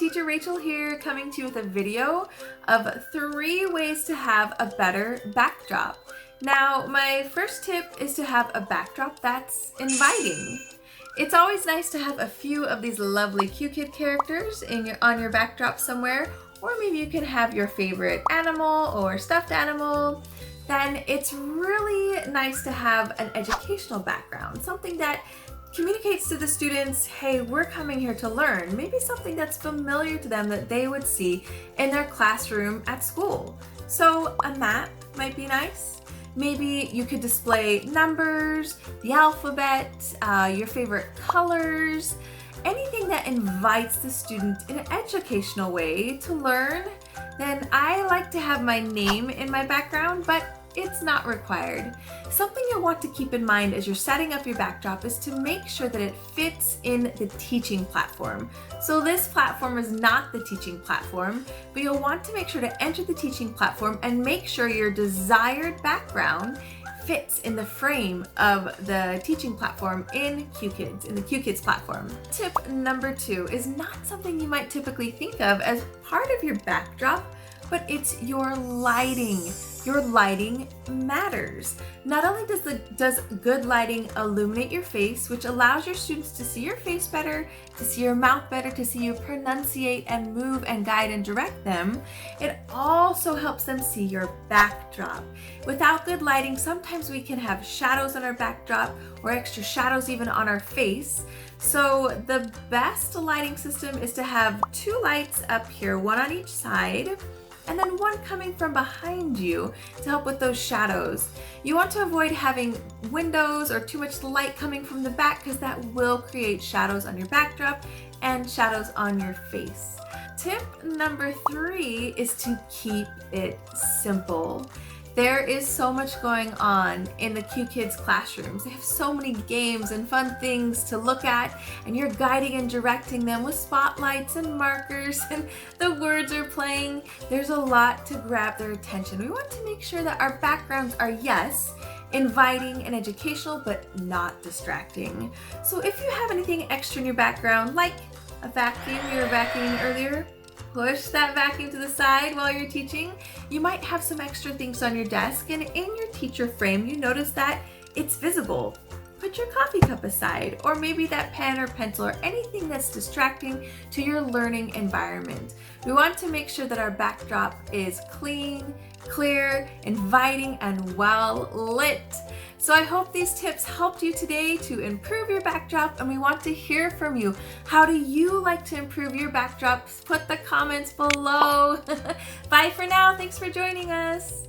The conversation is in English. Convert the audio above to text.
Teacher Rachel here, coming to you with a video of 3 ways to have a better backdrop. Now, my first tip is to have a backdrop that's inviting. It's always nice to have a few of these lovely Qkid characters on your backdrop somewhere, or maybe you can have your favorite animal or stuffed animal. Then it's really nice to have an educational background, something that communicates to the students, hey, we're coming here to learn. Maybe something that's familiar to them that they would see in their classroom at school. So a map might be nice. Maybe you could display numbers, the alphabet, your favorite colors, anything that invites the student in an educational way to learn. Then I like to have my name in my background, but it's not required. Something you'll want to keep in mind as you're setting up your backdrop is to make sure that it fits in the teaching platform. So this platform is not the teaching platform, but you'll want to make sure to enter the teaching platform and make sure your desired background fits in the frame of the teaching platform in Qkids, in the Qkids platform. Tip number 2 is not something you might typically think of as part of your backdrop, but it's your lighting. Your lighting matters. Not only does good lighting illuminate your face, which allows your students to see your face better, to see your mouth better, to see you pronunciate and move and guide and direct them, it also helps them see your backdrop. Without good lighting, sometimes we can have shadows on our backdrop or extra shadows even on our face. So the best lighting system is to have 2 lights up here, one on each side, and then one coming from behind you to help with those shadows. You want to avoid having windows or too much light coming from the back because that will create shadows on your backdrop and shadows on your face. Tip number 3 is to keep it simple. There is so much going on in the Qkids classrooms. They have so many games and fun things to look at, and you're guiding and directing them with spotlights and markers, and the words are playing. There's a lot to grab their attention. We want to make sure that our backgrounds are, yes, inviting and educational, but not distracting. So if you have anything extra in your background, like a vacuum, you were vacuuming earlier, push that vacuum to the side while you're teaching. You might have some extra things on your desk, and in your teacher frame, you notice that it's visible. Put your coffee cup aside, or maybe that pen or pencil or anything that's distracting to your learning environment. We want to make sure that our backdrop is clean, clear, inviting, and well lit. So I hope these tips helped you today to improve your backdrop, and we want to hear from you. How do you like to improve your backdrops? Put the comments below. Bye for now. Thanks for joining us.